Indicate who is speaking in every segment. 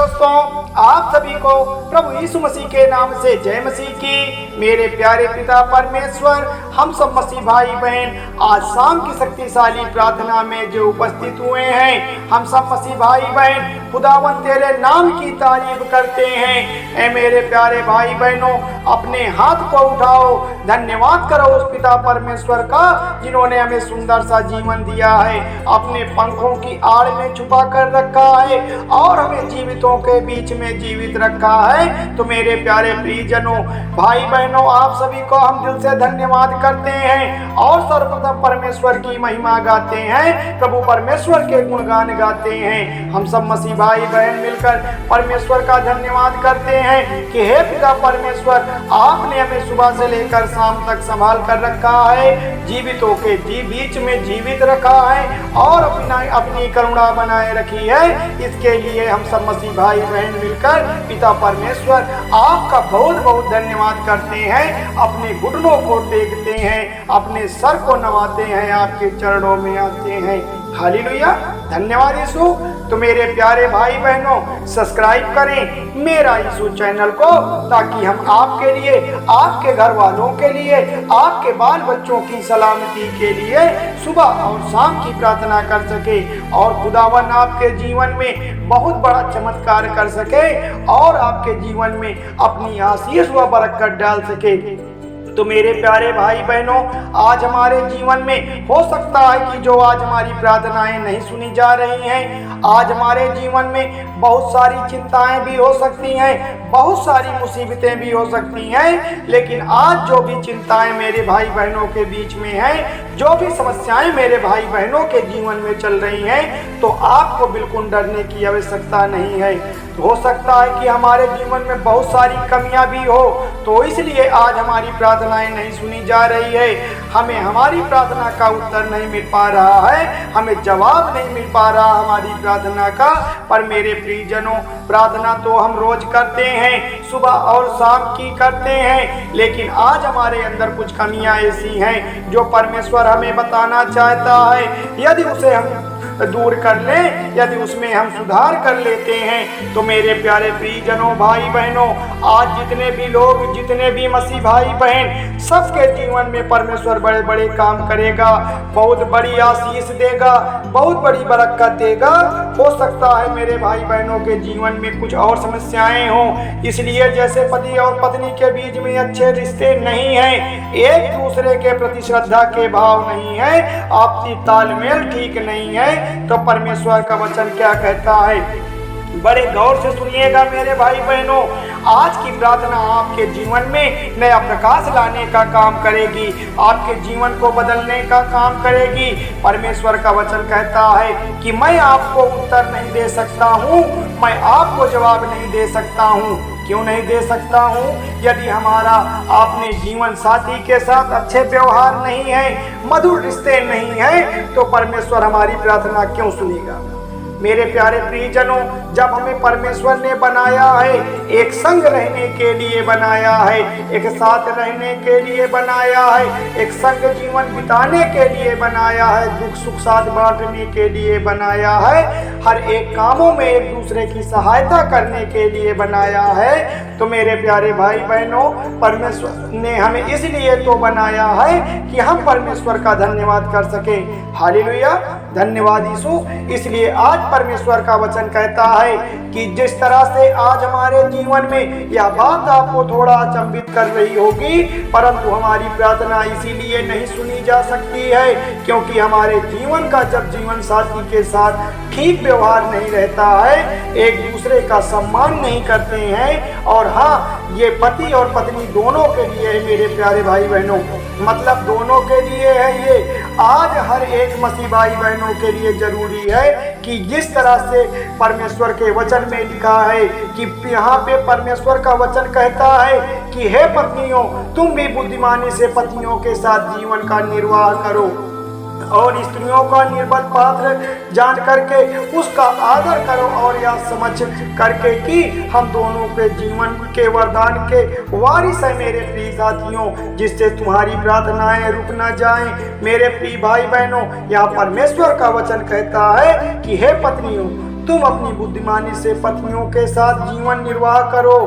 Speaker 1: दोस्तों, आप सभी को प्रभु यीशु मसीह के नाम से जय मसीह की। मेरे प्यारे पिता परमेश्वर, हम सब मसीह भाई बहन आज शाम की शक्तिशाली प्रार्थना में जो उपस्थित हुए हैं, हम सब मसीह भाई बहन खुदावन तेरे नाम की तारीफ करते हैं। ऐ मेरे प्यारे भाई बहनों, अपने हाथ को उठाओ, धन्यवाद करो उस पिता परमेश्वर का जिन्होंने हमें सुंदर सा जीवन दिया है, अपने पंखों की आड़ में छुपा कर रखा है और हमें जीवितों के बीच में जीवित रखा है। तो मेरे प्यारे प्रियजनों, भाई बहनों, आप सभी को हम दिल से धन्यवाद करते हैं और सर्वप्रथम परमेश्वर की महिमा गाते हैं, प्रभु परमेश्वर के गुणगान गाते हैं। हम सब मसीह भाई बहन मिलकर परमेश्वर का धन्यवाद करते हैं कि हे पिता परमेश्वर, आपने हमें सुबह से लेकर शाम तक संभाल कर रखा है, जीवितों के बीच में जीवित रखा है और अपनी करुणा बनाए रखी है। इसके लिए हम सब मसीह भाई बहन मिलकर पिता परमेश्वर आपका बहुत बहुत धन्यवाद करते हैं, अपने घुटनों को टेकते हैं, अपने सर को नवाते हैं, आपके चरणों में आते हैं। हालेलुया, धन्यवाद यीशु। तो मेरे प्यारे भाई बहनों, सब्सक्राइब करें मेरा यीशु चैनल को, ताकि हम आपके लिए, आपके घर वालों के लिए, आपके बाल बच्चों की सलामती के लिए सुबह और शाम की प्रार्थना कर सके और खुदावन आपके जीवन में बहुत बड़ा चमत्कार कर सके और आपके जीवन में अपनी आशीष व बरकत डाल सके। तो मेरे प्यारे भाई बहनों, आज हमारे जीवन में हो सकता है कि जो आज हमारी प्रार्थनाएं नहीं सुनी जा रही हैं, आज हमारे जीवन में बहुत सारी चिंताएं भी हो सकती हैं, बहुत सारी मुसीबतें भी हो सकती हैं, लेकिन आज जो भी चिंताएं मेरे भाई बहनों के बीच में हैं, जो भी समस्याएं मेरे भाई बहनों के जीवन में चल रही हैं, तो आपको बिल्कुल डरने की आवश्यकता नहीं है। तो हो सकता है कि हमारे जीवन में बहुत सारी कमियां भी हो, तो इसलिए आज हमारी प्रार्थनाएं नहीं सुनी जा रही है, हमें हमारी प्रार्थना का उत्तर नहीं मिल पा रहा है, हमें जवाब नहीं मिल पा रहा हमारी प्रार्थना का। पर मेरे प्रियजनों, प्रार्थना तो हम रोज करते हैं, सुबह और शाम की करते हैं, लेकिन आज हमारे अंदर कुछ कमियां ऐसी हैं जो परमेश्वर हमें बताना चाहता है। यदि उसे हम दूर कर लें, यदि उसमें हम सुधार कर लेते हैं, तो मेरे प्यारे प्रियजनों, भाई बहनों, आज जितने भी लोग, जितने भी मसीह भाई बहन, सबके जीवन में परमेश्वर बड़े बड़े काम करेगा, बहुत बड़ी आशीष देगा, बहुत बड़ी बरकत देगा। हो सकता है मेरे भाई बहनों के जीवन में कुछ और समस्याएं हों, इसलिए जैसे पति और पत्नी के बीच में अच्छे रिश्ते नहीं हैं, एक दूसरे के प्रति श्रद्धा के भाव नहीं है, आपसी तालमेल ठीक नहीं है, तो परमेश्वर का वचन क्या कहता है, बड़े गौर से सुनिएगा मेरे भाई बहनों। आज की प्रार्थना आपके जीवन में नया प्रकाश लाने का काम करेगी, आपके जीवन को बदलने का काम करेगी। परमेश्वर का वचन कहता है कि मैं आपको उत्तर नहीं दे सकता हूँ, मैं आपको जवाब नहीं दे सकता हूँ। क्यों नहीं दे सकता हूँ? यदि हमारा अपने जीवन साथी के साथ अच्छे व्यवहार नहीं है, मधुर रिश्ते नहीं है, तो परमेश्वर हमारी प्रार्थना क्यों सुनेगा? मेरे प्यारे प्रियजनों, जब हमें परमेश्वर ने बनाया है, एक संग रहने के लिए बनाया है, एक साथ रहने के लिए बनाया है, एक संग जीवन बिताने के लिए बनाया है, दुख सुख साथ बांटने के लिए बनाया है, हर एक कामों में एक दूसरे की सहायता करने के लिए बनाया है। तो मेरे प्यारे भाई बहनों, परमेश्वर ने हमें इसलिए तो बनाया है कि हम परमेश्वर का धन्यवाद कर सकें। हालेलुया, धन्यवाद यीशु। इसलिए आज परमेश्वर का वचन कहता है कि जिस तरह से आज हमारे जीवन में यह बात आपको थोड़ा अचंभित कर रही होगी, परंतु हमारी प्रार्थना इसीलिए नहीं सुनी जा सकती है क्योंकि हमारे जीवन का, जब जीवन साथी के साथ ठीक व्यवहार नहीं रहता है, एक दूसरे का सम्मान नहीं करते हैं, और हाँ, ये पति और पत्नी दोनों के लिए है मेरे प्यारे भाई बहनों, मतलब दोनों के लिए है। ये आज हर एक मसीह भाई बहनों के लिए जरूरी है कि जिस तरह से परमेश्वर के वचन में लिखा है कि यहाँ पे परमेश्वर का वचन कहता है कि हे पत्नियों, तुम भी बुद्धिमानी से पतियों के साथ जीवन का निर्वाह करो और स्त्रियों का निर्बल पात्र जान करके उसका आदर करो, और यह समझ करके कि हम दोनों के जीवन के वरदान के वारिस है मेरे प्रिय साथियों, जिससे तुम्हारी प्रार्थनाएं रुक न जाएं। मेरे प्रिय भाई बहनों, यहाँ परमेश्वर का वचन कहता है कि हे पत्नियों, तुम अपनी बुद्धिमानी से पत्नियों के साथ जीवन निर्वाह करो।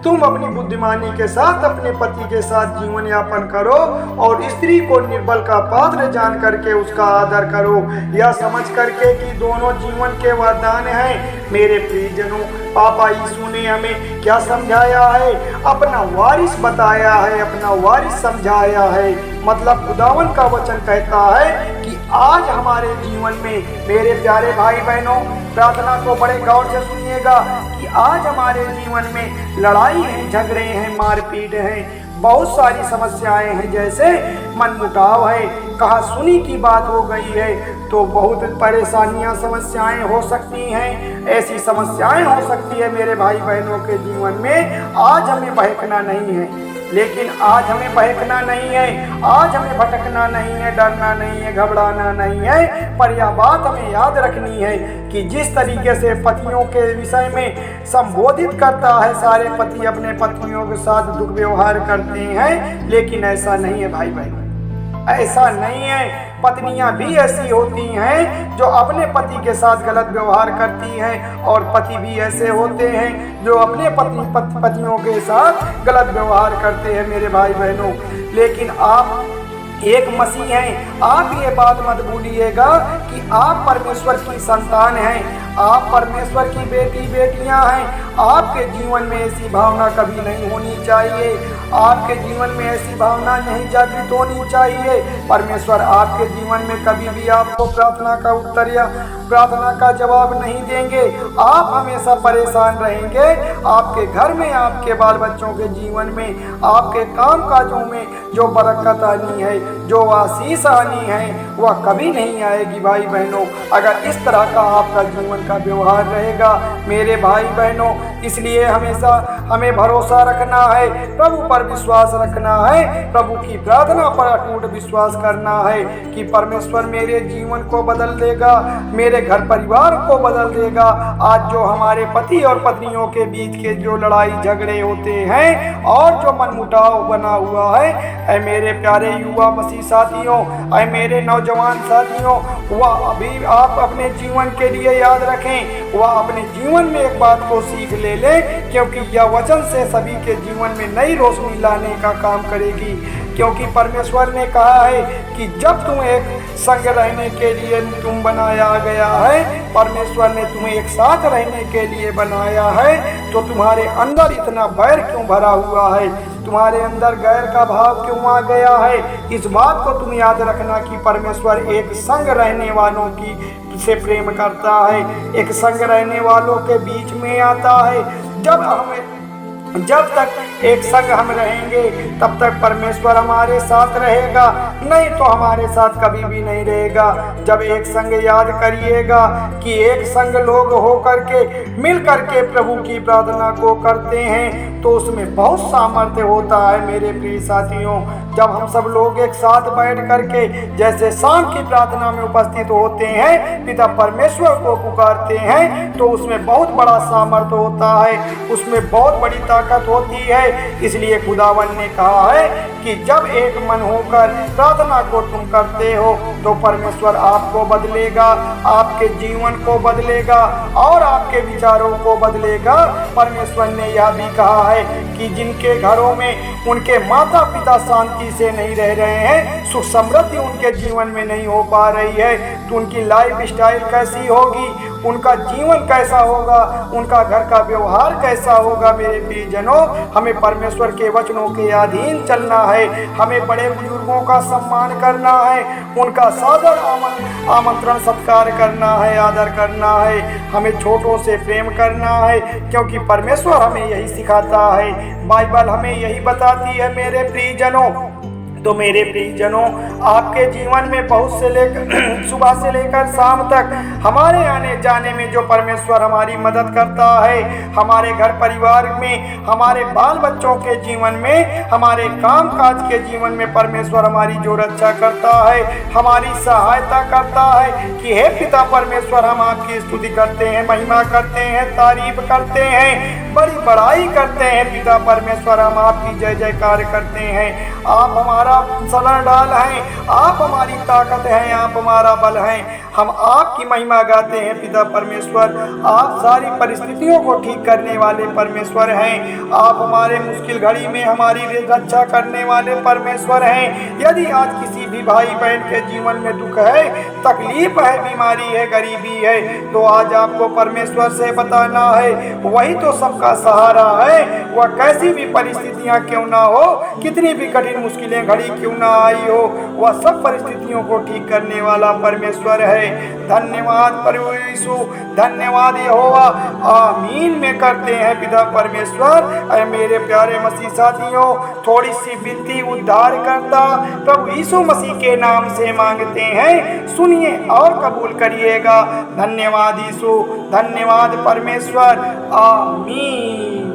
Speaker 1: तुम अपनी बुद्धिमानी के साथ अपने पति के साथ जीवन यापन करो और स्त्री को निर्बल का पात्र जान करके उसका आदर करो, यह समझ करके कि दोनों जीवन के वरदान हैं। मेरे प्रियजनों, पापा यीशु ने हमें क्या समझाया है? अपना वारिस बताया है, अपना वारिस समझाया है। मतलब खुदावन का वचन कहता है कि आज हमारे जीवन में, मेरे प्यारे भाई बहनों, प्रार्थना को बड़े गौर से सुनिएगा कि आज हमारे जीवन में लड़ाई है, झगड़े हैं, मारपीट है, बहुत सारी समस्याएं हैं, जैसे मनमुटाव है, कहा सुनी की बात हो गई है, तो बहुत परेशानियां, समस्याएं हो सकती हैं। ऐसी समस्याएं हो सकती है मेरे भाई बहनों के जीवन में। आज हमें बहकना नहीं है, लेकिन आज हमें बहकना नहीं है, आज हमें भटकना नहीं है, डरना नहीं है, घबराना नहीं है। पर यह बात हमें याद रखनी है कि जिस तरीके से पतियों के विषय में संबोधित करता है, सारे पति अपने पत्नियों के साथ दुर्व्यवहार करते हैं, लेकिन ऐसा नहीं है भाई बहन, ऐसा नहीं है। पत्नियां भी ऐसी होती हैं जो अपने पति के साथ गलत व्यवहार करती हैं, और पति भी ऐसे होते हैं जो अपने पतियों के साथ गलत व्यवहार करते हैं मेरे भाई बहनों। लेकिन आप एक मसीह हैं, आप ये बात मत भूलिएगा कि आप परमेश्वर की संतान हैं, आप परमेश्वर की बेटियां हैं। आपके जीवन में ऐसी भावना कभी नहीं होनी चाहिए, आपके जीवन में ऐसी भावना नहीं जागृत होनी चाहिए। परमेश्वर आपके जीवन में कभी भी आपको प्रार्थना का उत्तर या प्रार्थना का जवाब नहीं देंगे। आप हमेशा परेशान रहेंगे। आपके घर में, आपके बाल बच्चों के जीवन में, आपके काम काजों में जो बरकत आनी है, जो आशीष आनी है, वह कभी नहीं आएगी भाई बहनों, अगर इस तरह का आपका जीवन का व्यवहार रहेगा मेरे भाई बहनों। इसलिए हमेशा हमें भरोसा रखना है, प्रभु पर विश्वास रखना है, प्रभु की प्रार्थना पर अटूट विश्वास करना है कि परमेश्वर मेरे जीवन को बदल देगा, मेरे घर परिवार को बदल देगा। आज जो हमारे पति और पत्नियों के बीच के जो लड़ाई झगड़े होते हैं और जो मनमुटाव बना हुआ है, ऐ मेरे प्यारे युवा मसीह साथियों, ऐ मेरे नौजवान साथियों, वह अभी आप अपने जीवन के लिए याद रखें, वह अपने जीवन में एक बात को सीख ले क्योंकि यह वचन से सभी के जीवन में नई रोशनी लाने का काम करेगी। क्योंकि परमेश्वर ने कहा है कि जब तुम एक संग रहने के लिए तुम बनाया गया है, परमेश्वर ने तुम्हें एक साथ रहने के लिए बनाया है, तो तुम्हारे अंदर इतना बैर क्यों भरा हुआ है, तुम्हारे अंदर गैर का भाव क्यों आ गया है। इस बात को तुम याद रखना कि परमेश्वर एक संग रहने वालों की से प्रेम करता है, एक संग रहने वालों के बीच में आता है। जब तक एक संग हम रहेंगे तब तक परमेश्वर हमारे साथ रहेगा, नहीं तो हमारे साथ कभी भी नहीं रहेगा। जब एक संग, याद करिएगा कि एक संग लोग होकर के मिल करके प्रभु की प्रार्थना को करते हैं तो उसमें बहुत सामर्थ्य होता है मेरे प्रिय साथियों। जब हम सब लोग एक साथ बैठ करके जैसे शाम की प्रार्थना में उपस्थित होते हैं, पिता परमेश्वर को पुकारते हैं, तो उसमें बहुत बड़ा सामर्थ्य होता है, उसमें बहुत बड़ी ताकत होती है। इसलिए खुदावन ने कहा है कि जब एक मन होकर प्रार्थना को तुम करते हो तो परमेश्वर आपको बदलेगा, आपके जीवन को बदलेगा और आपके विचारों को बदलेगा। परमेश्वर ने यह भी कहा है कि जिनके घरों में उनके माता पिता शांति से नहीं रह रहे हैं, सुख समृद्धि उनके जीवन में नहीं हो पा रही है, तो उनकी लाइफ स्टाइल कैसी होगी, उनका जीवन कैसा होगा, उनका घर का व्यवहार कैसा होगा। मेरे प्रियजनों, हमें परमेश्वर के वचनों के अधीन चलना है, हमें बड़े बुजुर्गों का सम्मान करना है, उनका सादर आमंत्रण सत्कार करना है, आदर करना है, हमें छोटों से प्रेम करना है, क्योंकि परमेश्वर हमें यही सिखाता है, बाइबल हमें यही बताती है मेरे प्रियजनों। तो मेरे प्रियजनों, आपके जीवन में बहुत से लेकर सुबह से लेकर शाम तक हमारे आने जाने में जो परमेश्वर हमारी मदद करता है, हमारे घर परिवार में, हमारे बाल बच्चों के जीवन में, हमारे काम काज के जीवन में परमेश्वर हमारी जो रक्षा करता है, हमारी सहायता करता है कि हे पिता परमेश्वर, हम आपकी स्तुति करते हैं, महिमा करते हैं, तारीफ करते हैं, बड़ी बड़ाई करते हैं। पिता परमेश्वर, हम आपकी जय जयकार करते हैं। आप हमारा हमारा सलाह डाल हैं, आप हमारी ताकत हैं, आप हमारा बल हैं। हम आपकी महिमा गाते हैं पिता परमेश्वर। आप सारी परिस्थितियों को ठीक करने वाले परमेश्वर हैं। आप हमारे मुश्किल घड़ी में हमारी रक्षा करने वाले परमेश्वर हैं। यदि आज किसी भी भाई बहन के जीवन में दुख है, तकलीफ है, बीमारी है, गरीबी है, तो आज आपको परमेश्वर से बताना है। वही तो सबका सहारा है। वह कैसी भी परिस्थितियां क्यों ना हो, कितनी भी कठिन मुश्किलें घड़ी क्यों ना आई हो, वह सब परिस्थितियों को ठीक करने वाला परमेश्वर है। धन्यवाद प्रभु यीशु, धन्यवाद यहोवा। आमीन में करते हैं पिता परमेश्वर। अरे मेरे प्यारे मसीह साथियों, थोड़ी सी विनती उद्धार करता प्रभु यीशु मसीह के नाम से मांगते हैं, सुनिए और कबूल करिएगा। धन्यवाद यीशु, धन्यवाद परमेश्वर। आमीन।